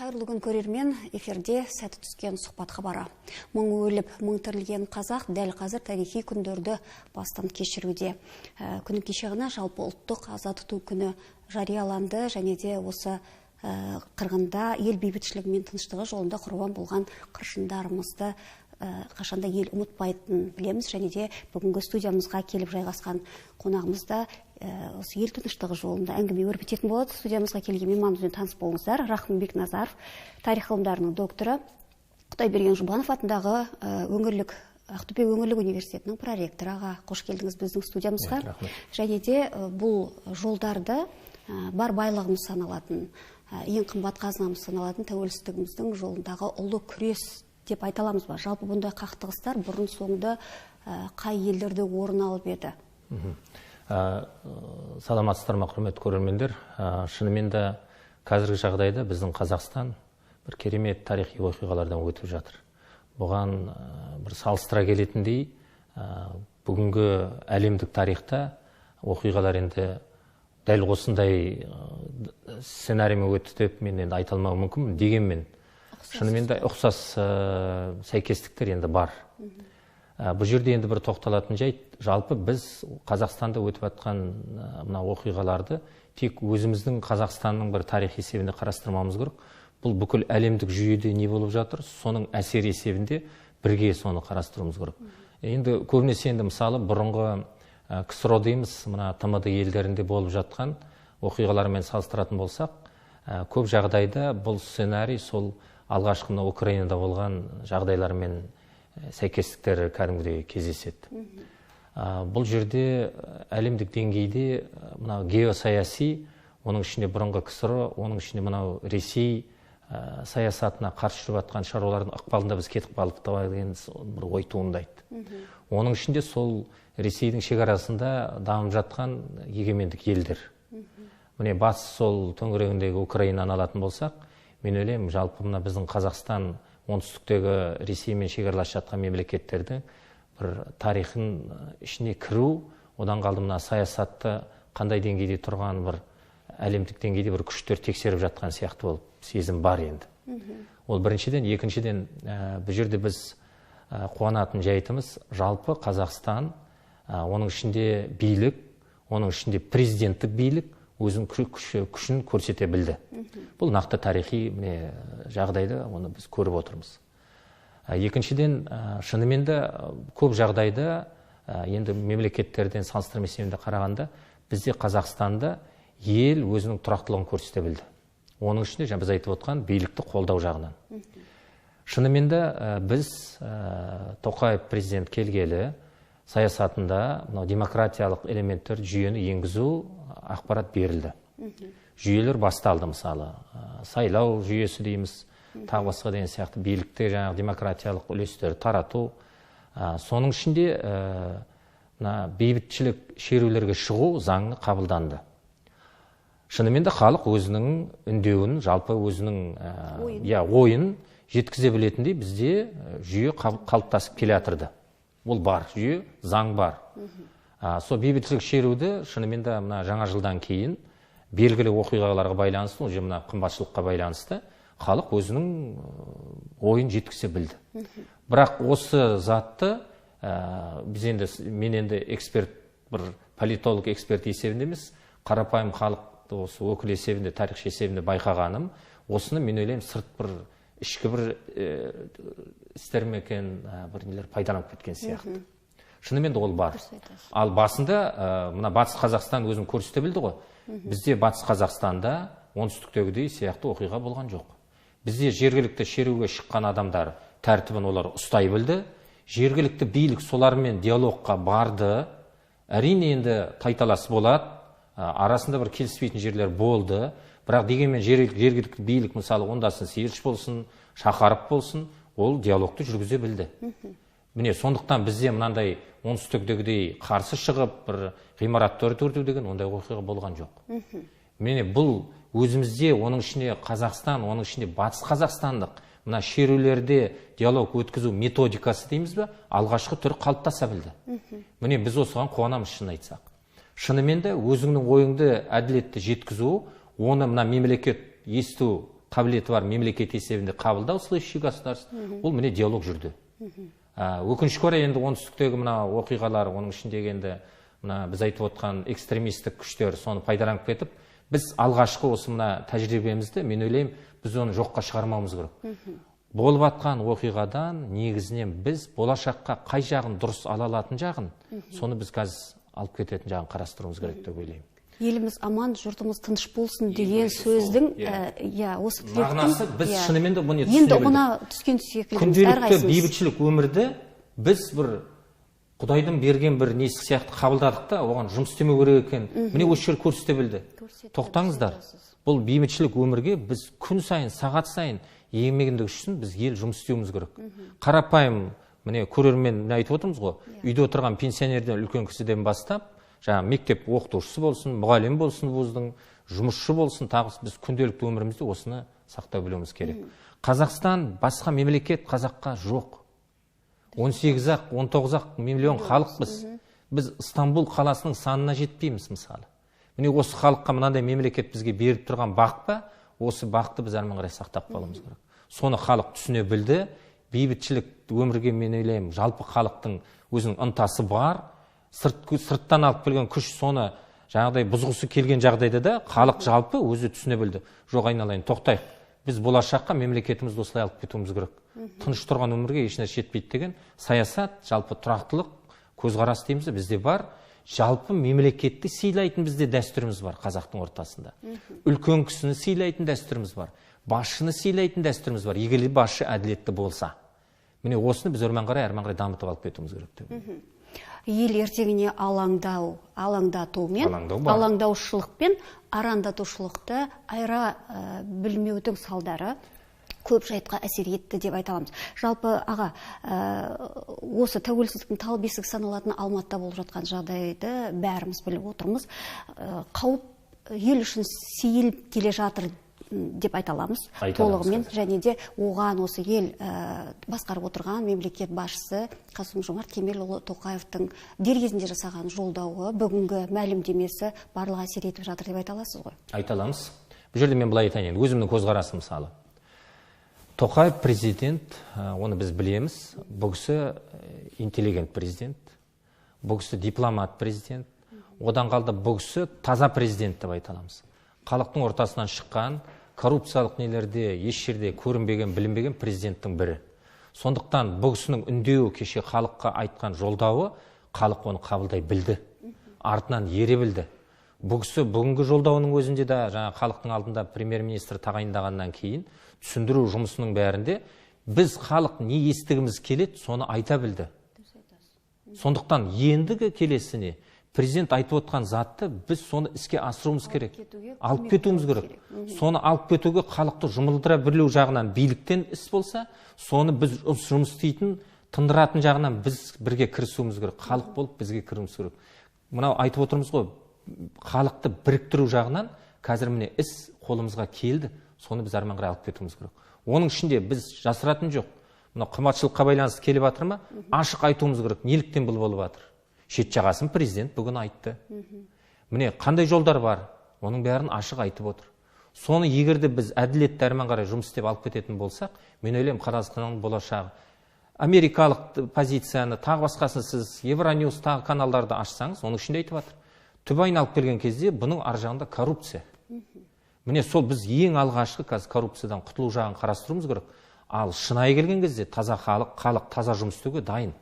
Қайырлы күн көрермен, эфирде сәті түскен сұхбат хабары. Мың өліп, мың тірілген қазақ дәл қазір тарихи күндерді бастан кешіруде. Күні кеше ғана жалпы ұлттық аза тұту күні жарияланды, және де осы қырғында ел бейбітшілігі мен тыныштығы жолында құрбан болған қыршындарымызды қашанда ел ұмытпайтынын білеміз, және де бүгінгі студиямызға келіп жайғасқан қонағымызда осы ел тыныштығы жолында әңгіме өрбітетін болады. Студиямызға келген мейманымызбен таныс болыңыздар. Рахым Бекназаров, тарих ғылымдарының докторы, Құдайберген Жұбанов атындағы Ақтөбе өңірлік университетінің проректоры. Аға, қош келдіңіз біздің студиямызға. Және де бұл жолдарды бар байлығымыз саналатын, ең қымбат қазынамыз саналатын тәуелсіздігіміздің жолындағы ұлы күрес деп айта аламыз ба? Жалпы бұндай қақтығыстар бұрын соңды қай елдерде орын алып еді? Саламатсыздар ма, құрметті көрермендер. Шынымен де қазіргі жағдайда біздің Қазақстан бір керемет тарихи оқиғалардан өтіп жатыр. Бұған бір салыстыра келетіндей, бүгінгі әлемдік тарихта оқиғалар енді дәл осындай сценариймен өтті деп мен енді айта алмауым мүмкін, дегенмен шынымен де ұқсас сәйкестіктер енді бар. Бұл жерде енді бір тоқталатын жайт, жалпы біз Қазақстанда өтіп жатқан мына оқиғаларды тек өзіміздің Қазақстанның бір тарих есебінде қарастырмамыз керек. Бұл бүкіл әлемдік жүйеде не болып жатыр, соның әсер есебінде бірге соны қарастыруымыз керек. Енді көбінесе енді мысалы бұрынғы КСРО дейміз, мына ТМД елдерінде болып жатқан оқиғалармен салыстыратын болсақ, көп жағдайда бұл сценарий сол алғашқы Украинада болған жағдайлармен сәйкестіктер кәдімгідей кездеседі. Бұл жерде әлемдік деңгейде мынау геосаяси, оның ішінде бұрынғы КСРО, оның ішінде мынау Ресей саясатына қарсы жүріп жатқан шаруалардың ықпалында біз кетіп қалдық деген бір ой туындайды. Оның ішінде сол Ресейдің шекарасында дамып жатқан егемендік елдер. Міне батыс сол төңірегіндегі Украинаны алатын болсақ, мен ойлаймын, жалпы мына біздің Қазақстан оңтүстіктегі Ресеймен шекаралас жатқан мемлекеттердің бір тарихын ішіне кіру, одан қалды мына саясатты қандай деңгейде тұрған бір әлемдік деңгейде бір күштер тексеріп жатқан сияқты болып сезім бар енді. Ол біріншіден, екіншіден бұл жерде біз қуанатын жайтымыз, жалпы Қазақстан, оның ішінде билік, оның ішінде президенттік билік өзінің күшін көрсете білді. Бұл нақты тарихи жағдайда оны біз көріп отырмыз. Екіншіден, шынымен де көп жағдайда енді мемлекеттерден салыстырма есебінде қарағанда, бізде Қазақстанда ел өзінің тұрақтылығын көрсете білді. Оның ішінде біз айтып отқан билікті қолдау жағынан. Шынымен де біз Тоқаев президент келгелі саясатында демократиялық элементтер жүйені енгізу ақпарат берілді. Жүйелер басталды, мысалы сайлау жүйесі дейміз, тағы басқа деген сияқты билікте жаңағы демократиялық үлестерді тарату. Соның ішінде бейбітшілік шерулерге шығу заңы қабылданды. Шынымен де халық өзінің үндеуін, жалпы өзінің ойын жеткізе білетіндей бізде жүйе қалыптасып келе жатырды. Ол бар, жүйе, заң бар. Сол бейбітшілік шеруді шынымен де мына жаңа жылдан кейін белгілі оқиғаларға байланысты, ол мына қымбатшылыққа байланысты халық өзінің ойын жеткізе білді. Бірақ осы затты мен енді эксперт, бір политолог эксперт есебінде емес, қарапайым халықты осы өкіл есебінде, тарихшы есебінде байқағаным, осыны мен ойлаймын сырт бір ішкі бір істермекен бір нелер пайдаланып кеткен сияқты. Шынымен де ол бар. Ал басында мына Батыс Қазақстан өзін көрсете білді ғой. Бізде Батыс Қазақстанда оңтүстіктегідей сияқты оқиға болған жоқ. Бізде жергілікті шеруге шыққан адамдар тәртібін олар ұстай білді. Жергілікті билік солармен диалогқа барды. Әрине енді тайталас болады. Арасында бір келіспейтін жерлер болды. Бірақ дегенмен жергілікті билік, мысалы Оңдасын Сейілш болсын, Шақарып болсын, ол диалогты жүргізе білді. Міне сондықтан бізде мынандай оңтүстіктегідей қарсы шығып, бір ғимараттарды өртеу деген ондай оқиға болған жоқ. Міне бұл өзімізде, оның ішінде Қазақстан, оның ішінде Батыс Қазақстандық мына шерулерде диалог өткізу методикасы дейміз бе, алғашқы түрі қалыптаса білді. Міне біз осыған қуанамыз, шын айтсақ. Шынымен де өзіңнің ойыңды әділетті жеткізу, оны мына мемлекет есту қабілеті бар мемлекет есебінде қабылдау слышащий государств, ол міне диалог жүрді. Өкінішке орай енді оңтүстіктегі мына оқиғалар, оның ішіндегі енді мына біз айтып отқан экстремистік күштер соны пайдаланып кетіп, біз алғашқы осы мына тәжірибемізді, мен ойлаймын, біз оны жоққа шығармауымыз керек. Болып атқан оқиғадан негізінен біз болашаққа қай жағын дұрыс ала алатын жағын, соны біз қазір алып кететін жағын қарастыруымыз керек деп ойлаймын. Еліміз аман, жұртымыз тыныш болсын деген сөздің, осы тілектің мағынасы біз шынымен де бұны енді бұна түскен секілдіміз. Күнделікті бейбітшілік өмірді біз бір Құдайдың берген бір несі сияқты қабылдадық та, оған жұмыс істемеу керек екен. Міне осы жер көрсете білді. Тоқтаңыздар. Бұл бейбітшілік өмірге біз күн сайын, сағат сайын еңбегіндегі үшін біз ел жұмыс істеуіміз керек. Қарапайым, міне көрермен айтып отырмыз ғой, үйде отырған пенсионерден, үлкен кісіден бастап, жаңа мектеп оқытушысы болсын, мұғалім болсын, вуздың жұмысшы болсын, тағы біз күнделікті өмірімізде осыны сақтап білуіміз керек. Қазақстан басқа мемлекет қазаққа жоқ. 18-ақ, 19-ақ миллион халықпыз. Біз Стамбул қаласының санына жетпейміз мысалы. Міне осы халыққа мынандай мемлекет бізге беріп тұрған бақ па, осы бақты біз әрмен қарай сақтап қалуымыз керек. Соны халық түсіне білді. Бейбітшілік өмірге мен ойлаймын, жалпы халықтың өзінің ынтасы бар. Сырттан алып келген күш соны жаңағыдай бұзғысы келген жағдайда да халық жалпы өзі түсіне білді. Жоқ, айналайын, тоқтайық. Біз болашаққа мемлекетімізді осылай алып кетуіміз керек. Тыныш тұрған өмірге ешнәрсе жетпейді деген саясат, жалпы тұрақтылық, көзқарас дейміз бізде бар. Жалпы мемлекетті сыйлайтын бізде дәстүріміз бар қазақтың ортасында. Үлкен кісіні сыйлайтын дәстүріміз бар. Басшыны сыйлайтын дәстүріміз бар. Егер басшы әділетті болса. Міне осыны біз әрмен қарай дамытып алып кетуіміз керек деп. Ел ертеңіне алаңдаушылықпен арандатушылықты айыра білмеудің салдары көп жайтқа әсер етті деп айта аламыз. Жалпы аға, осы тәуелсіздіктің тал бесігі саналатын Алматыда болып жатқан жағдайды бәріміз біліп отырмыз. Қауіп ел үшін сейіліп келе жатыр деп айта аламыз толығымен, және де оған осы ел басқарып отырған мемлекет басшысы Қасым-Жомарт Кемелұлы Тоқаевтың дер кезінде жасаған жолдауы, бүгінгі мәлімдемесі барлығы әсер етіп жатыр деп айта аласыз ғой? Айта аламыз. Бұл жерде мен былай айтайын, өзімнің көзқарасым мысалы. Тоқаев президент, оны біз білеміз, бұл кісі интеллигент президент, бұл кісі дипломат президент, одан қалды бұл кісі таза президент деп айта аламыз. Халықтың ортасынан шыққан, коррупциялық нелерде еш жерде көрінбеген, білінбеген президенттің бірі. Сондықтан бұл кісінің үндеуі, кеше халыққа айтқан жолдауы, халық оны қабылдай білді, артынан ере білді. Бұл кісі бүгінгі жолдауының өзінде де жаңа халықтың алдында премьер-министр тағайындағаннан кейін түсіндіру жұмысының бәрінде біз халық не естігіміз келеді, соны айта білді. Сондықтан ендігі келесіне президент айтып отқан затты біз соны іске асыруымыз керек, алып кетуіміз керек. Соны алып кетуге халықты жұмылдыра білу жағынан биліктен іс болса, соны біз жұмыс істейтін, тындыратын жағынан біз бірге кірісуіміз керек. Халық болып бізге кіруіміз керек. Мынау айтып отырмыз ғой, халықты біріктіру жағынан қазір міне іс қолымызға келді. Соны біз әрмен қарай алып кетуіміз керек. Оның ішінде біз жасыратын жоқ. Мына қымбатшылыққа байланысты келіп жатыр ма? Ашық айтуымыз керек. Неліктен бұл болып жатыр? Шет жағасын президент бүгін айтты. Міне қандай жолдар бар, оның бәрін ашық айтып отыр. Соны егерде біз әділетті әрмен қарай жұмыс істеп алып кететін болсақ, мен ойлаймын Қазақстанның болашағы. Америкалық позицияны, тағы басқасын сіз Евроньюс тағы каналдарды ашсаңыз, оның ішінде айтып жатыр. Түбі айналып келген кезде бұның ар жағында коррупция. Міне сол біз ең алғашқы қазір коррупциядан құтылу жағын қарастыруымыз керек. Ал шынайы келген кезде таза халық таза жұмыс істеуге дайын.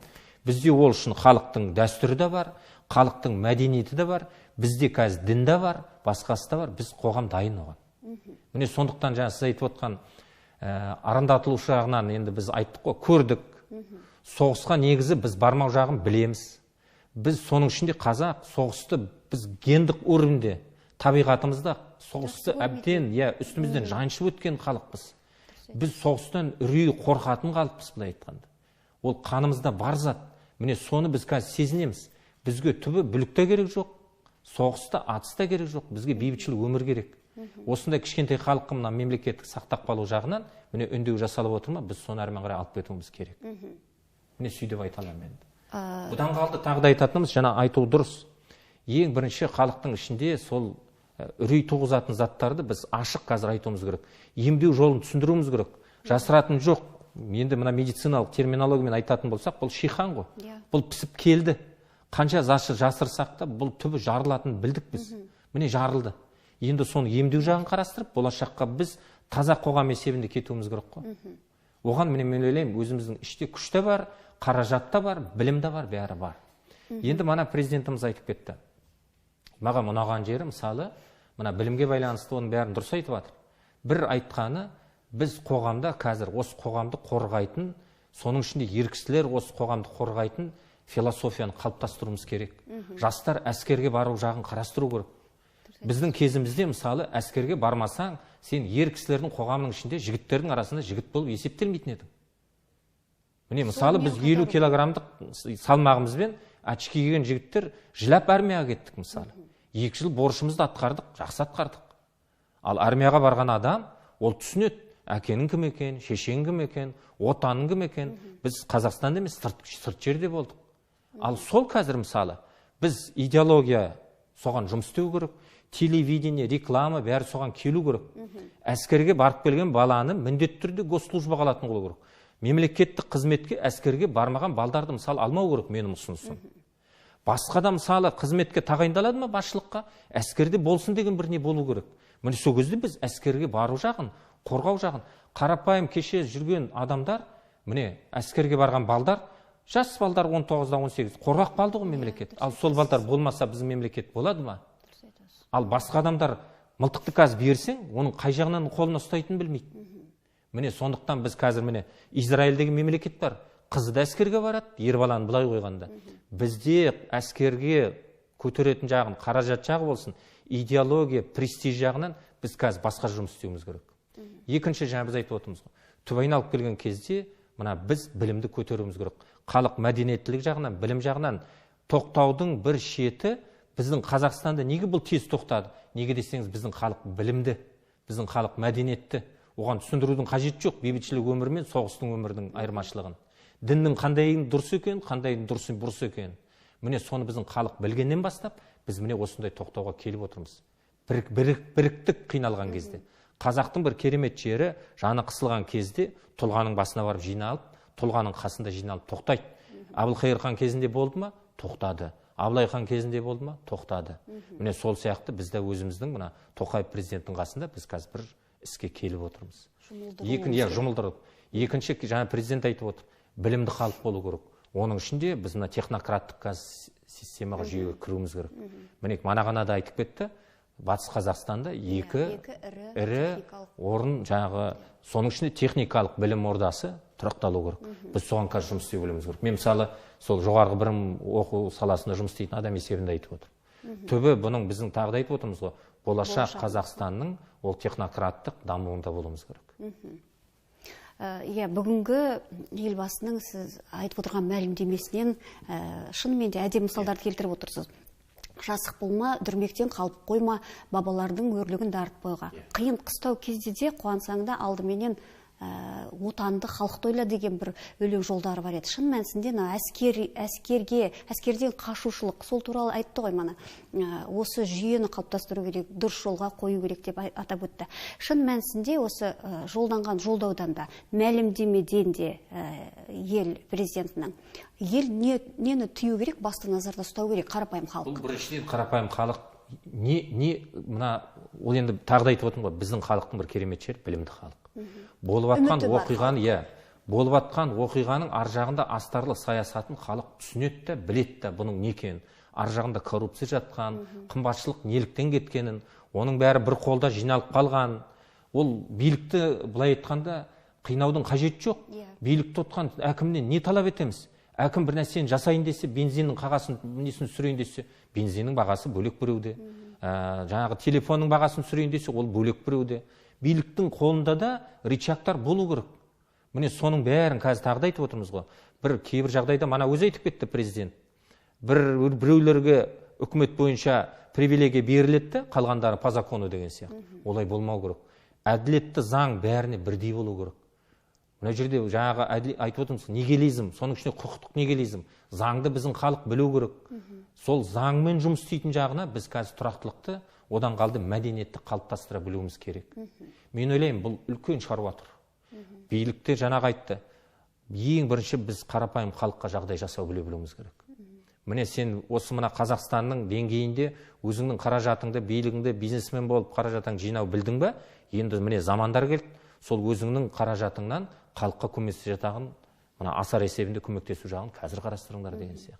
Бізде ол үшін халықтың дәстүрі де бар, халықтың мәдениеті де бар, бізде қазір дін де бар, басқасы да бар, біз қоғам дайын оған. Міне сондықтан жаңа сіз айтып отқан арандатылушы жағынан енді біз айттық қой, көрдік. Соғысқа негізі біз бармау жағын білеміз. Біз соның ішінде қазақ соғысты біз гендік уровенде, табиғатымызда соғысты әбден, үстімізден жаншып өткен халықпыз. Біз соғыстан үрей қорқатын халықпыз былай айтқанда. Ол қанымызда бар зат. Міне соны біз қазір сезінеміз. Бізге түбі бүлікте керек жоқ, соғыста, атыста керек жоқ, бізге бейбітшілік өмір керек. Осындай кішкентай халыққа мына мемлекеттік сақтап қалу жағынан міне үндеу жасалып отыр ма, біз соны әрмен қарай алып кетуіміз керек. Міне сөйтіп айта аламын енді. Бұдан қалды тағы да айтатынымыз, жаңа айту дұрыс. Ең бірінші халықтың ішінде сол үрей туғызатын заттарды біз ашық қазір айтуымыз керек. Емдеу жолын түсіндіруіміз керек. Жасыратын жоқ. Енді мына медициналық терминологиямен айтатын болсақ, бұл шихан ғой. Бұл пісіп келді. Қанша жасырсақ та, бұл түбі жарылатынын білдік біз. Міне жарылды. Енді соны емдеу жағын қарастырып, болашаққа біз таза қоғам есебінде кетуіміз керек қой. Оған мен ойлаймын, өзіміздің іште күш те бар, қаражат та бар, білім де бар, бәрі бар. Енді мына президентіміз айтып кетті. Маған ұнаған жері, мысалы, мына білімге байланысты оның бәрін дұрыс айтып жатыр. Бір айтқаны, біз қоғамда қазір осы қоғамды қорғайтын, соның ішінде еріксілер осы қоғамды қорғайтын философияны қалыптастыруымыз керек. Жастар әскерге бару жағын қарастыру керек. Біздің кезімізде, мысалы, әскерге бармасаң, сен еріксілердің қоғамның ішінде жігіттердің арасында жігіт болып есептелмейтін едің. Міне, мысалы, біз 50 килограммдық салмағымызбен очки киген жігіттер жылап армияға кеттік, мысалы. 2 жыл борышымызды атқардық, жақсы атқардық. Ал армияға барған адам, ол түсінеді, әкенің кім екен, шешенің кім екен, отаның кім екен. Біз Қазақстанда емес, сырт жерде болдық. Ал сол қазір, мысалы, біз идеология соған жұмыс істеу керек, телевидение, реклама бәрі соған келу керек. Әскерге барып келген баланы міндетті түрде госслужбаға алатын болу керек. Мемлекеттік қызметке әскерге бармаған балдарды мысалы алмау керек, менің ұсынысым. Басқа да мысалы қызметке тағайындалады ма басшылыққа, әскерде болсын деген бір не болу керек. Міне сол кезде біз әскерге бару жағын, қорғау жағын, қарапайым кеше жүрген адамдар, міне әскерге барған балдар, жас балдар 19-18 қорғақ балды ғой мемлекет. Ал сол балдар болмаса біздің мемлекет болады ма? Ал басқа адамдар мылтықты қазір берсең, оның қай жағынан қолына ұстайтынын білмейді. Міне сондықтан біз қазір міне Израильдегі мемлекет бар. Қызы да әскерге барады, ер баланы былай қойғанда. Бізде әскерге көтеретін жағын, қаражат жағы болсын, идеология, престиж жағынан біз қазір басқа жұмыс істеуіміз керек. Екінші жаңа біз айтып отырмыз ғой. Түп айналып келген кезде мына біз білімді көтеруіміз керек. Халық мәдениеттілік жағынан, білім жағынан тоқтаудың бір шеті біздің Қазақстанда неге бұл тез тоқтады? Неге десеңіз, біздің халық білімді, біздің халық мәдениетті. Оған түсіндірудің қажеті жоқ, бейбітшілік өмір мен соғыстың өмірдің айырмашылығын. Діннің қандайын дұрыс екен, қандайын бұрыс екен. Міне соны біздің халық білгеннен бастап, біз міне осындай тоқтауға келіп отырмыз. Біріктік қиналған кезде. Қазақтың бір керемет жері, жаны қысылған кезде тұлғаның басына барып жиналып, тұлғаның қасында жиналып тоқтайды. Әбілқайыр хан кезінде болды ма? Тоқтады. Абылай хан кезінде болды ма? Тоқтады. Міне сол сияқты бізді өзіміздің мына Тоқаев президенттің қасында біз қазір бір іске келіп отырмыз. Жұмылдырып. Екінші, жаңа президент айтып отыр, білімді халық болу керек. Оның ішінде біз мына технократтық системаға жүйеге кіруіміз керек. Міне манағана да айтып кетті, Батыс Қазақстанда екі ірі орын жаңағы, соның ішінде техникалық білім ордасы тұрақталу керек. Біз соған қазір жұмыс істей білуіміз керек. Мен мысалы сол жоғарғы білім оқу саласында жұмыс істейтін адам есебінде айтып отыр. Түбі бұның біздің тағы да айтып отырмыз ғой, болашақ Қазақстанның ол технократтық дамуында болуымыз керек. Бүгінгі елбасының сіз айтып отырған мәлімдемесінен шынымен де әдемі мысалдарды келтіріп отырсыз. Жасық болма, дүрмектен қалып қойма, бабалардың өрлігін дарып қойға. Қиын қыстау кезде де қуансаңда алдыменен отанды халықты ойла деген бір өлең жолдары бар еді. Шын мәнісінде әскерден қашушылық, сол туралы айтты ғой мана. Осы жүйені қалыптастыру керек, дұрыс жолға қою керек деп атап өтті. Шын мәнісінде осы жолданған жолдаудан да, мәлімдемеден де ел президентінің ел нені түю керек, басты назарда ұстау керек, қарапайым халық. Бұл біріншіден қарапайым халық мына ол енді тағы да айтып отырмын ғой, біздің халықтың бір керемет жері білімді халық. Болып атқан оқиғаның ар жағында астарлы саясатын халық түсінеді де, біледі де бұның не екенін. Ар жағында коррупция жатқан, қымбатшылық неліктен кеткенін, оның бәрі бір қолда жиналып қалған. Ол билікті былай айтқанда қинаудың қажеті жоқ. Билікті отқан әкімнен не талап етеміз? Әкім бір нәрсені жасайын десе, бензиннің қағасын несін сүрейін десе, бензиннің бағасы бөлек біреуде. Жаңағы телефонның бағасын сүрейін десе, ол бөлек біреуде. Биліктің қолында да рычагтар болу керек. Міне соның бәрін қазір тағы да айтып отырмыз ғой. Кейбір жағдайда мана өзі айтып кетті президент. Біреулерге үкімет бойынша привилегия беріледі, қалғандары по закону деген сияқты. Олай болмау керек. Әділетті заң бәріне бірдей болу керек. Мына жерде жаңағы айтып отырмыз, нигилизм, соның ішінде құқықтық нигилизм. Заңды біздің халық білу керек. Сол заңмен жұмыс істейтін жағына біз қазір тұрақтылықты одан қалды мәдениетті қалыптастыра білуіміз керек. Мен ойлаймын, бұл үлкен шаруа тұр. Билікте жаңағы айтты, ең бірінші біз қарапайым халыққа жағдай жасау білуіміз керек. Міне сен осы мына Қазақстанның деңгейінде өзіңнің қаражатыңды, билігіңді, бизнесмен болып қаражатың жинау білдің бе? Енді міне замандар келді, сол өзіңнің қаражатыңнан халыққа көмектесу жатағын, мына асар есебінде көмектесу жағын қазір қарастырыңдар деген сияқты.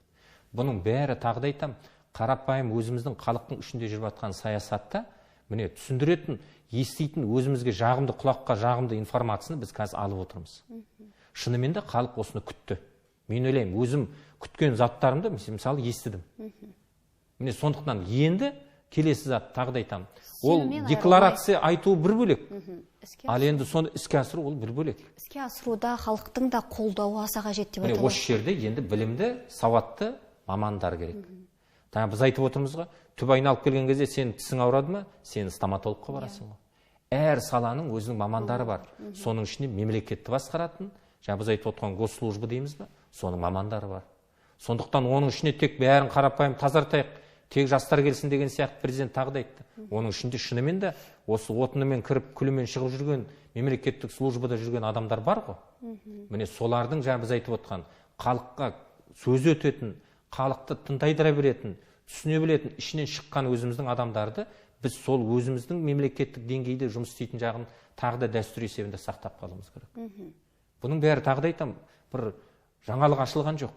Бұның бәрі тағы да айтам, қарапайым өзіміздің халықтың ішінде жүріп жатқан саясатта міне түсіндіретін, еститін өзімізге жағымды, құлаққа жағымды информацияны біз қазір алып отырмыз. Шынымен де халық осыны күтті. Мен ойлаймын, өзім күткен заттарымды мысалы естідім. Міне сондықтан енді келесі зат тағы да айтамын. Ол декларация айту бір бөлек. Ал енді соны іске асыру ол бір бөлек. Іске асыруда халықтың да қолдауы аса қажет деп айтылады. Осы жерде енді білімді, сауатты мамандар керек. Тағы біз айтып отырмыз ғой, түп айналып келген кезде сен тісің ауырады ма, сен стоматологқа барасың ғой. Әр саланың өзінің мамандары бар. Соның ішінде мемлекетті басқаратын, жаңа біз айтып отырған госслужба дейміз бе, соның мамандары бар. Сондықтан оның ішіне тек бәрін қарапайым тазартайық, тек жастар келсін деген сияқты президент тағы да айтты. Оның ішінде шынымен де осы отынымен кіріп, күлімен шығып жүрген, мемлекеттік службада жүрген адамдар бар ғой. Міне солардың жаңа біз айтып отырған, халыққа сөз өтетін, халықты тыңдайдыра беретін, түсіне білетін, ішінен шыққан өзіміздің адамдарды біз сол өзіміздің мемлекеттік деңгейде жұмыс істейтін жағын тағы да дәстүр есебінде сақтап қалуымыз керек. Бұның бәрі тағы да айтам, бір жаңалық ашылған жоқ.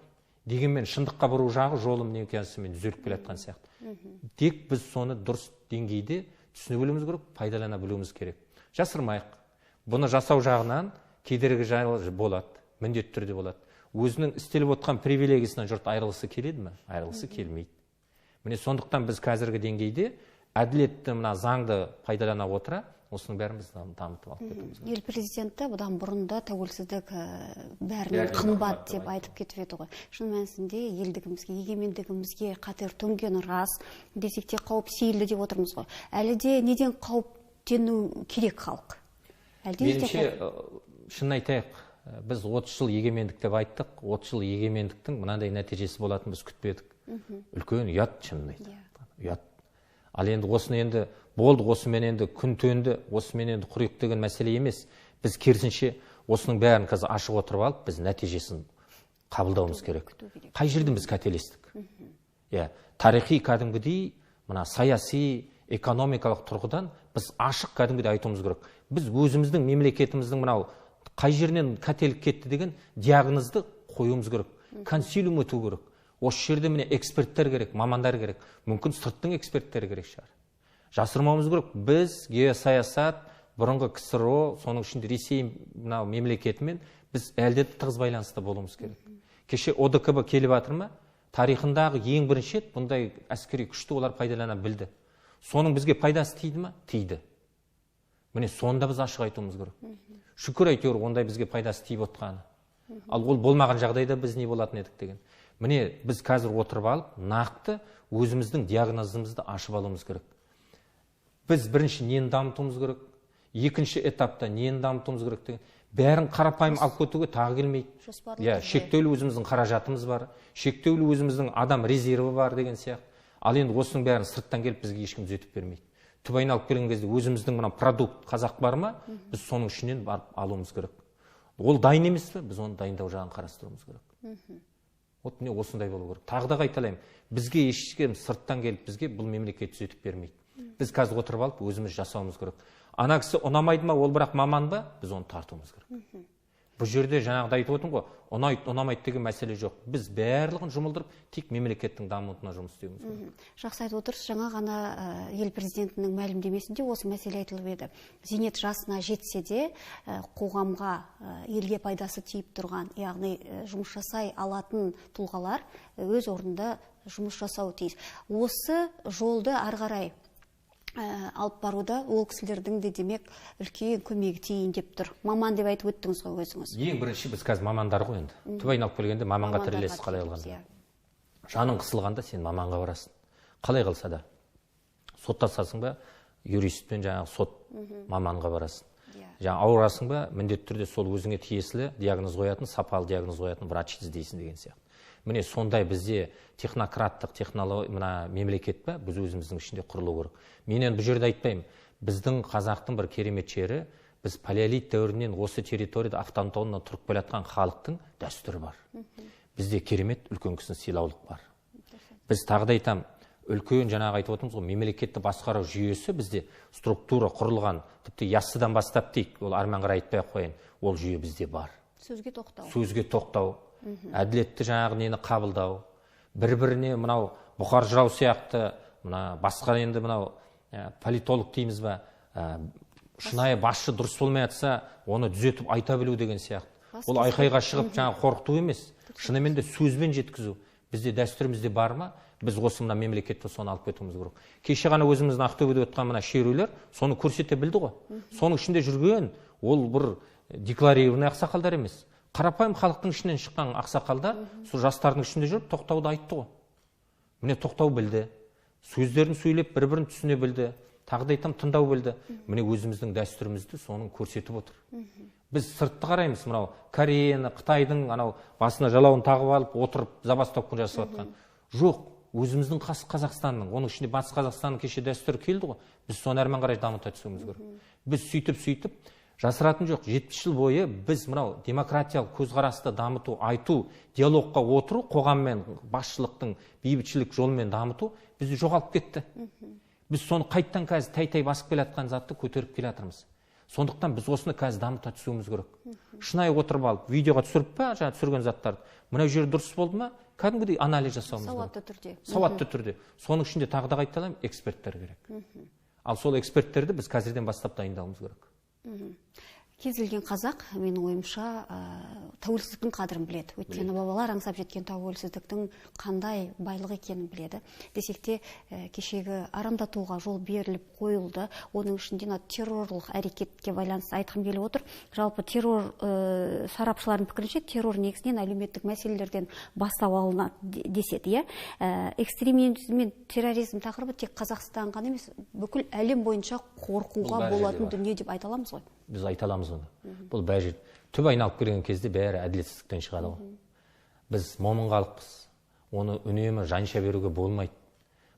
Дегенмен шындыққа бұру жағы жолым не екенсімен түзеліп келе жатқан сияқты. Тек біз соны дұрыс деңгейде түсіне білуіміз керек, пайдалана білуіміз керек. Жасырмайық. Бұны жасау жағынан кедергі болады, міндетті түрде болады. Өзінің істеліп отқан привилегиясынан жұрт айырылысы келеді ме? Айырылысы келмейді. Міне сондықтан біз қазіргі деңгейде әділетті мына заңды пайдалана отыра, осының бәрін біз дамытып алып кетуіміз керек. Ел президенті бұдан бұрында тәуелсіздік бәрінен қымбат деп айтып кетіп еді ғой. Шын мәнісінде елдігімізге, егемендігімізге қатер төнген рас, десек те қауіп сейілді деп отырмыз ғой. Әлі де неден қауіптену керек халық? Меніңше, шын айтайық, біз 30 жыл егемендік деп айттық, 30 жыл егемендіктің мынандай нәтижесі болатын біз күтпедік. Үлкен ұят, шынын айтты. Ұят. Ал енді осыны енді болды, осымен енді күн төнді, осымен енді құрық деген мәселе емес. Біз керісінше осының бәрін қазір ашық отырып алып, біз нәтижесін қабылдауымыз керек. Қай жерден біз қателестік? Тарихи кәдімгідей, мына саяси, экономикалық тұрғыдан біз ашық кәдімгідей айтуымыз керек. Біз өзіміздің мемлекетіміздің мынау қай жерінен қателік кетті деген диагнозды қоюымыз керек. Консилиум өту керек. Осы жерде міне эксперттер керек, мамандар керек. Мүмкін сырттың эксперттері керек шығар. Жасырмауымыз керек. Біз геосаясат, бұрынғы КСРО, соның ішінде Ресей мемлекетімен біз әлде тығыз байланыста болуымыз керек. Кеше ОДКБ келіп жатыр ма? Тарихындағы ең бірінші рет бұндай әскери күшті олар пайдалана білді. Соның бізге пайдасы тиді ма? Тиді. Міне сонда біз ашық айтуымыз керек. Шүкір әйтеуір ондай бізге пайдасы тиіп отқаны. Ал ол болмаған жағдайда біз не болатын едік деген. Міне біз қазір отырып алып, нақты өзіміздің диагнозымызды ашып алуымыз керек. Біз бірінші нені дамытуымыз керек, екінші этапта нені дамытуымыз керек деген. Бәрін қарапайым алып кетуге тағы келмейді. Шектеулі өзіміздің қаражатымыз бар, шектеулі өзіміздің адам резерві бар деген сияқты. Ал енді осының бәрін сырттан келіп бізге ешкім түзетіп бермейді. Түп айналып келген кезде өзіміздің мына продукт қазақ бар ма, біз соның ішінен барып алуымыз керек. Ол дайын емес пе? Біз оны дайындау жағын қарастыруымыз керек. Вот міне осындай болу керек. Тағы да қайталаймын, бізге ешкім сырттан келіп бізге бұл мемлекет түзетіп бермейді. Біз қазір отырып алып өзіміз жасауымыз керек. Ана кісі ұнамайды ма, ол бірақ маман ба? Біз оны тартуымыз керек. Бұл жерде жаңағыда айтып отырмын ғой, ұнайды, ұнамайды деген мәселе жоқ. Біз барлығын жұмылдырып, тек мемлекеттің дамуына жұмыс істеуіміз керек. Жақсы айтып отырсыз, жаңа ғана ел президентінің мәлімдемесінде осы мәселе айтылып еді. Зейнет жасына жетсе де қоғамға, елге пайдасы тиіп тұрған, яғни жұмыс жасай алатын тұлғалар өз орнында жұмыс жасауы тиіс. Осы жолды ары қарай алып баруда ол кісілердің де демек үлкен көмегі тиін деп тұр. Маман деп айтып өттіңіз ғой өзіңіз. Ең бірінші біз қазір мамандар ғой енді. Түп айналып келгенде маманға тірелесіз қалай алғанда. Жаның қысылғанда сен маманға барасың. Қалай қалса да. Соттасасың ба, юристпен жаңағы сот маманға барасың. Жаңа ауырасың ба, міндетті түрде сол өзіңе тиесілі диагноз қоятын, сапалы диагноз қоятын врач іздейсің деген сияқты. Міне сондай бізде технократтық мына мемлекет па, біз өзіміздің ішінде құрылу керек. Мен енді бұл жерде айтпаймын, біздің қазақтың бір керемет жері, біз палеолит дәуірінен осы территорияда автономно тұрып келе жатқан халықтың дәстүрі бар. Бізде керемет үлкен кісіні сыйлаулық бар. Біз тағы да айтамын, үлкен жаңағы айтып отырмыз ғой, мемлекетті басқару жүйесі бізде структура құрылған, тіпті яссыдан бастап дейік, ол арман қарай айтпай ақ қояйын, ол жүйе бізде бар. Сөзге тоқтау, әділетті жаңағы нені қабылдау, бір-біріне мынау бұқар жырау сияқты, мына басқа енді мынау политолог дейміз ба, шынайы басшы дұрыс болмай жатса, оны түзетіп айта білу деген сияқты. Ол айқайға шығып жаңағы қорқыту емес, шынымен де сөзбен жеткізу. Бізде дәстүрімізде бар ма? Біз осы мына мемлекетті соны алып кетуіміз керек. Кеше ғана өзіміздің Ақтөбеде өткен мына шерулер соны көрсете білді ғой. Соның ішінде жүрген ол бір декларированный ақсақалдар емес. Қарапайым халықтың ішінен шыққан ақсақалдар сол жастардың ішінде жүріп тоқтауды айтты ғой. Міне тоқтау білді. Сөздерін сөйлеп бір-бірін түсіне білді. Тағы да айтам, тыңдау білді. Міне өзіміздің дәстүрімізді соның көрсетіп отыр. Біз сыртты қараймыз, мынау Кореяны, Қытайдың анау басына жалауын тағып алып, отырып забастовка жасап жатқан. Жоқ, өзіміздің Қазақстанның, оның ішінде Батыс Қазақстанның кеше дәстүрі келді ғой. Біз соны әрмен қарай дамыта түсуіміз керек. Біз сөйтіп жасыратын жоқ. 70 жыл бойы біз мынау демократиялық көзқарасты дамыту, айту, диалогқа отыру, қоғаммен басшылықтың бейбітшілік жолмен дамыту бізді жоғалып кетті. Біз соны қайттан қазір тай-тай басып келе жатқан затты көтеріп келе жатырмыз. Сондықтан біз осыны қазір дамыта түсуіміз керек. Шынайы отырып алып, видеоға түсіріп па, жаңа түсірген заттарды, мына жері дұрыс болды ма, кәдімгідей анализ жасауымыз керек. Сауатты түрде. Соның ішінде тағы да қайталаймын, эксперттер керек. Ал сол эксперттерді біз қазірден бастап дайындауымыз керек. Кез келген қазақ, менің ойымша, тәуелсіздіктің қадірін біледі. Өйткені бабалар аңсап жеткен тәуелсіздіктің қандай байлық екенін біледі. Десек те, кешегі арамдатуға жол беріліп қойылды. Оның ішінде террорлық әрекетке байланысты айтқым келіп отыр. Жалпы террор сарапшылардың пікірінше, террор негізінен әлеуметтік мәселелерден бастау алынады деседі. Экстремизм мен терроризм тақырыбы тек Қазақстан ғана емес, бүкіл әлем бойынша қорқуға болатын дүние деп айта аламыз ғой. Біз айта аламыз оны. Бұл бәрі түп айналып келген кезде бәрі әділетсіздіктен шығады ғой. Біз момын халықпыз. Оны үнемі жанша беруге болмайды.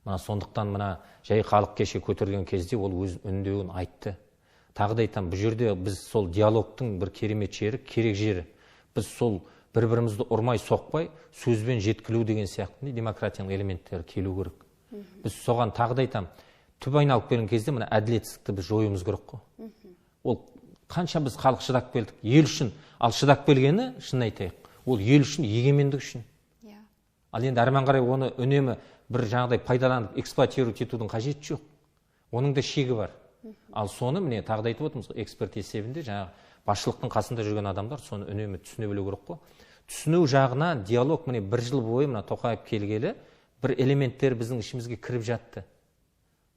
Мына сондықтан мына жай халық кеше көтерген кезде ол өз үндеуін айтты. Тағы да айтамын, бұл жерде біз сол диалогтың бір керемет жері, керек жері. Біз сол бір-бірімізді ұрмай соқпай, сөзбен жеткілу деген сияқты демократияның элементтері келу керек. Біз соған тағы да айтамын, түп айналып келген кезде мына әділетсіздікті біз жоюымыз керек қой. Ол қанша біз халық шыдап келдік, ел үшін, ал шыдап келгені, шын айтайық, ол ел үшін, егемендік үшін. Ал енді әрмен қарай оны үнемі бір жаңағыдай пайдаланып, эксплуатировать етудің қажеті жоқ. Оның да шегі бар. Ал соны міне тағы да айтып отырмыз, эксперт есебінде жаңағы басшылықтың қасында жүрген адамдар соны үнемі түсіне білу керек қой. Түсіну жағына диалог міне бір жыл бойы мына Тоқаев келгелі бір элементтер біздің ішімізге кіріп жатты.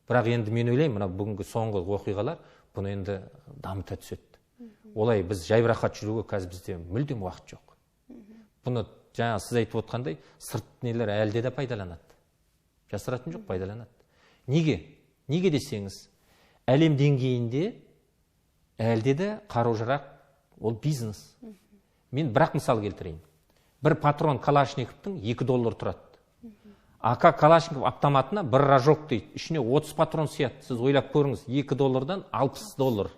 Бірақ енді мен ойлаймын, мына бүгінгі соңғы оқиғалар бұны енді дамыта түседі. Олай біз жайбарақат жүруге қазір бізде мүлдем уақыт жоқ. Бұны жаңа сіз айтып отқандай, сырт нелер әлде де пайдаланады. Жасыратын жоқ, пайдаланады. Неге? Неге десеңіз, әлем деңгейінде әлде де қару-жарақ ол бизнес. Мен бірақ мысал келтірейін. Бір патрон Калашниковтың $2 тұрады. АК Калашников автоматына бір рожок дейді. Ішіне 30 патрон сияды. Сіз ойлап көріңіз, $2-дан $60.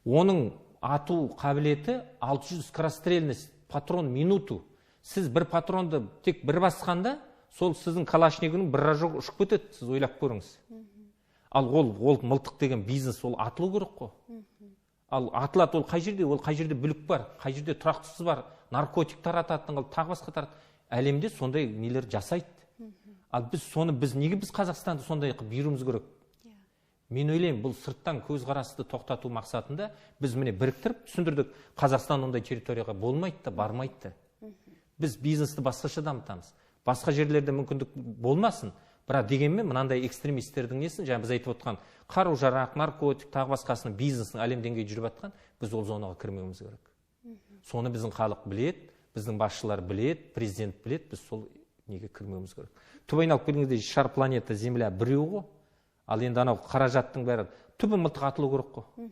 Оның ату қабілеті 600 скорострельность патрон минуту. Сіз бір патронды тек бір басқанда, сол сіздің Калашниковның бір рожок ұшып кетеді. Сіз ойлап көріңіз. Ал ол мылтық деген бизнес, ол атылу керек қой. Ал атылады, ол қай жерде бүлік бар, қай жерде тұрақтысыз бар, наркотик тарататын, тағы басқа тарататын. Әлемде сондай нелер жасайды. Ал біз неге біз Қазақстанды сондай қылып беруіміз керек? Мен ойлаймын, бұл сырттан көзқарасты тоқтату мақсатында біз міне біріктіріп түсіндірдік. Қазақстан ондай территорияға болмайды да, бармайды да. Біз бизнесті басқаша дамытамыз. Басқа жерлерде мүмкіндік болмасын. Бірақ дегенмен мынандай экстремистердің несін, жаңа біз айтып отқан қару-жарақ, наркотик, тағы басқасының бизнесінің әлем деңгейде жүріп жатқан, біз ол зонаға кірмеуіміз керек. Соны біздің халық біледі, біздің басшылар біледі, президент біледі, біз сол неге кірмеуіміз керек. Түп айналып келгенде шар планета Земля біреу ғой. Ал енді анау қаражаттың бәрі түбі мылтық атылу керек қой.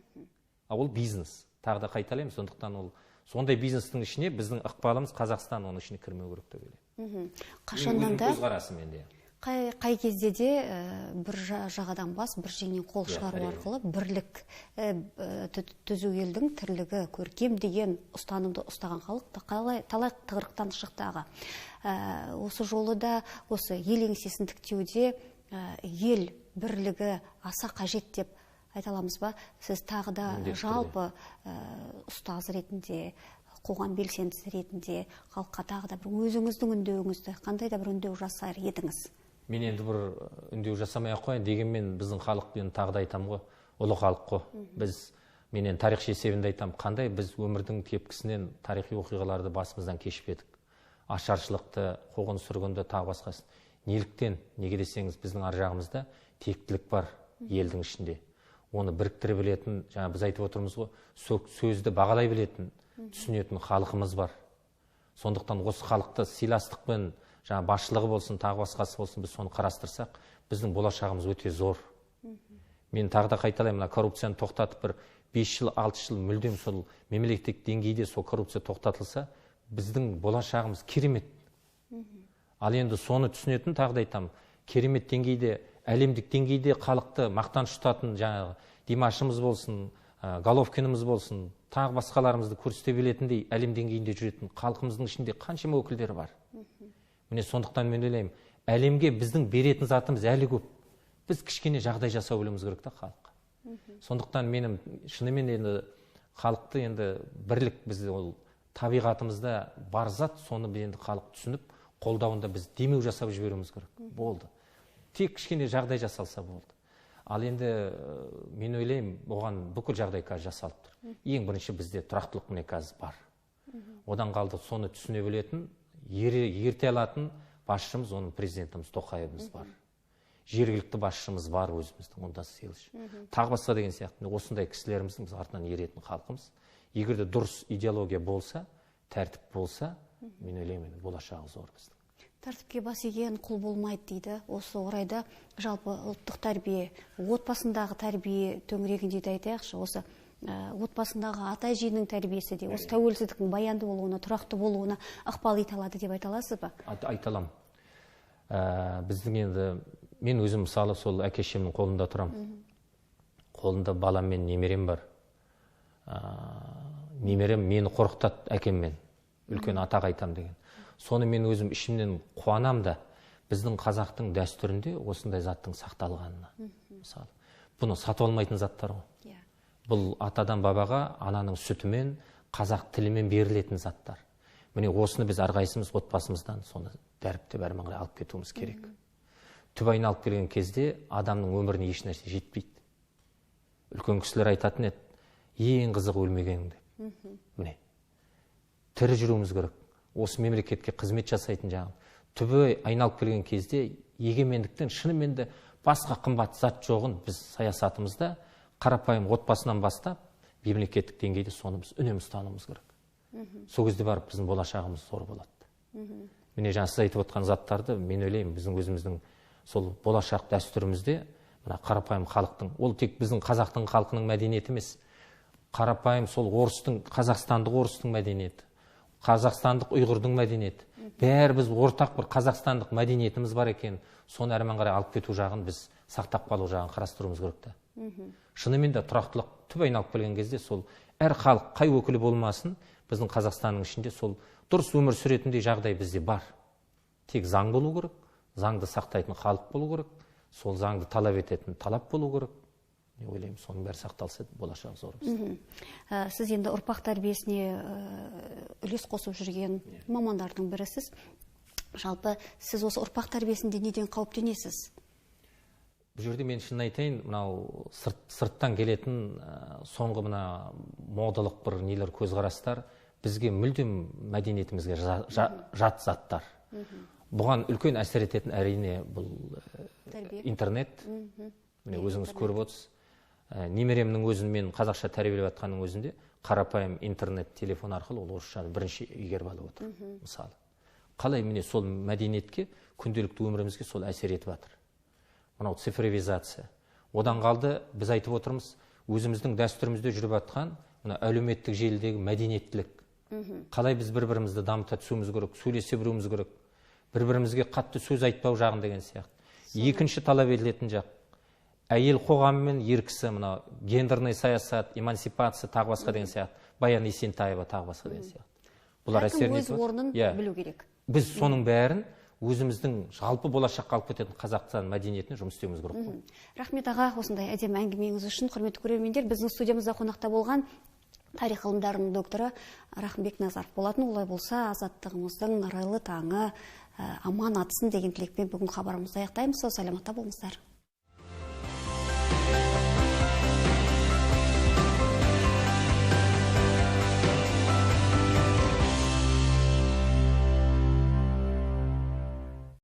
ол бизнес. Тағы да қайталаймын, сондықтан ол сондай бизнестің ішіне біздің ықпалымыз Қазақстан оның ішіне кірмеу керек деп ойлаймын. Қашаннан да көзқарасым енді. Қай кезде де бір жағадан бас, бір жеңнен қол шығару арқылы бірлік түзу елдің тірлігі көркем деген ұстанымды ұстаған халық талай тығырықтан шықты аға. Осы жолы да осы ел еңсесін тіктеуде ел бірлігі аса қажет деп айта аламыз ба? Сіз тағы да жалпы ұстаз ретінде, қоғам белсендісі ретінде халыққа тағы да бір өзіңіздің үндеуіңізді қандай да бір үндеу жасар едіңіз? Мен енді бір үндеу жасамай ақ қояйын, дегенмен біздің халық, мен тағы да айтамын ғой, ұлы халық қой. Біз, менен тарихшы есебінде айтамын, қандай біз өмірдің тепкісінен тарихи оқиғаларды басымыздан кешіп едік. Ашаршылықты, қуғын сүргінді, тағы басқасын. Неліктен, неге десеңіз, біздің ар жағымызда тектілік бар елдің ішінде. Оны біріктіре білетін, жаңа біз айтып отырмыз ғой, сөзді бағалай білетін, түсінетін халқымыз бар. Сондықтан осы халықты сыйластықпен, жаңа басшылығы болсын, тағы басқасы болсын, біз соны қарастырсақ, біздің болашағымыз өте зор. Мен тағы да қайталаймын, мына коррупцияны тоқтатып бір 5 жыл, 6 жыл мүлдем сол мемлекеттік деңгейде сол коррупция тоқтатылса, біздің болашағымыз керемет. Ал енді соны түсінетін, тағы да айтамын, керемет деңгейде, әлемдік деңгейде халықты мақтан тұтатын, жаңағы Димашымыз болсын, Головкиніміз болсын, тағы басқаларымызды көрсете білетіндей әлем деңгейінде жүретін халқымыздың ішінде қаншама өкілдері бар. Міне сондықтан мен ойлаймын, әлемге біздің беретін затымыз әлі көп. Біз кішкене жағдай жасау білуіміз керек та халыққа. Сондықтан менің шынымен енді халықты енді бірлік, бізді ол табиғатымызда бар зат, соны енді халық түсініп, қолдауында біз демеу жасап жіберуіміз керек. Болды. Тек кішкене жағдай жасалса болды. Ал енді мен ойлаймын, оған бүкіл жағдай қазір жасалып тұр. Ең бірінші бізде тұрақтылық міне қазір бар. Одан қалды соны түсіне білетін, ерте алатын басшымыз, оның президентіміз Тоқаевымыз бар. Жергілікті басшымыз бар өзіміздің, онда Сыйлыш. Тағы басқа деген сияқты, осындай кісілеріміздің артынан еретін халқымыз. Егер де дұрыс идеология болса, тәртіп болса, мен ойлаймын, болашағы зор біздің. Тәртіпке бас иген құл болмайды дейді. Осы орайда жалпы ұлттық тәрбие, отбасындағы тәрбие төңірегінде де айтайықшы, осы отбасындағы ата әженің тәрбиесі де, осы тәуелсіздіктің баянды болуына, тұрақты болуына ықпал ете алады деп айта аласыз ба? Айта аламын. Біздің енді, мен өзім мысалы сол әке-шешемнің қолында тұрам. Қолында балам мен немерем бар. Немерем мені қорқытады әкеммен. Үлкен атақ айтам деген. Соны мен өзім ішімнен қуанам да, біздің қазақтың дәстүрінде осындай заттың сақталғанына. Мысалы, бұны сатып алмайтын заттар ғой. Бұл атадан бабаға ананың сүтімен, қазақ тілімен берілетін заттар. Міне осыны біз әрқайсымыз отбасымыздан соны дәріптеп әрмен қарай алып кетуіміз керек. Түп айналып келген кезде адамның өміріне еш нәрсе жетпейді. Үлкен кісілер айтатын еді, ең қызық өлмеген деп. Міне, тірі жүруіміз керек. Осы мемлекетке қызмет жасайтын жағын. Түбі айналып келген кезде егемендіктен шынымен де басқа қымбат зат жоғын біз саясатымызда қарапайым отбасынан бастап мемлекеттік деңгейде соны біз үнемі ұстануымыз керек. Сол кезде барып біздің болашағымыз зор болады. Міне жаңа сіз айтып отқан заттарды мен ойлаймын, біздің өзіміздің сол болашақ дәстүрімізде мына қарапайым халықтың, ол тек біздің қазақтың халқының мәдениеті емес, қарапайым сол орыстың, қазақстандық орыстың мәдениеті, қазақстандық ұйғырдың мәдениеті. Бәрі біз ортақ бір қазақстандық мәдениетіміз бар екен, соны әрмен қарай алып кету жағын біз сақтап қалу жағын қарастыруымыз керек та. Шынымен де тұрақтылық түп айналып келген кезде сол әр халық қай өкілі болмасын, біздің Қазақстанның ішінде сол дұрыс өмір сүретіндей жағдай бізде бар. Тек заң болу керек, заңды сақтайтын халық болу керек, сол заңды талап ететін талап болу керек. Мен ойлаймын, соның бәрі сақталса болашақ зор біздің. Сіз енді ұрпақ тәрбиесіне үлес қосып жүрген мамандардың бірісіз. Жалпы сіз осы ұрпақ тәрбиесінде неден қауіптенесіз? Бұл жерде мен шын айтайын, мынау сырттан келетін соңғы мына модалық бір нелер көзқарастар бізге мүлдем мәдениетімізге жат заттар. Бұған үлкен әсер ететін әрине бұл интернет. Міне өзіңіз көріп отырсыз. Немеремнің өзін мен қазақша тәрбиелеп жатқанның өзінде қарапайым интернет, телефон арқылы ол орысшаны бірінші игеріп алып отыр. Мысалы, қалай міне сол мәдениетке, күнделікті өмірімізге сол әсер етіп жатыр. Мынау цифровизация. Одан қалды біз айтып отырмыз, өзіміздің дәстүрімізде жүріп жатқан мына әлеуметтік желідегі мәдениеттілік. Қалай біз бір-бірімізді дамыта түсуіміз керек, сөйлесе білуіміз керек, бір-бірімізге қатты сөз айтпау жағын деген сияқты. Екінші талап етілетін жақ әйел қоғамы мен ер кісі, мына гендерный саясат, эмансипация тағы басқа деген сияқты. Баян Есентаева тағы басқа деген сияқты. Бұлар әркім өз орнын білу керек. Біз соның бәрін өзіміздің жалпы болашаққа алып кететін Қазақстан мәдениетіне жұмыс істеуіміз керек. Рахмет аға, осындай әдемі әңгімеңіз үшін. Құрметті көрермендер, біздің студиямызда қонақта болған тарих ғылымдарының докторы Рахымбек Назаров болатын. Олай болса, азаттығымыздың арайлы таңы аман атсын деген тілекпен бүгін хабарымызды аяқтаймыз. Сау саламатта болыңыздар.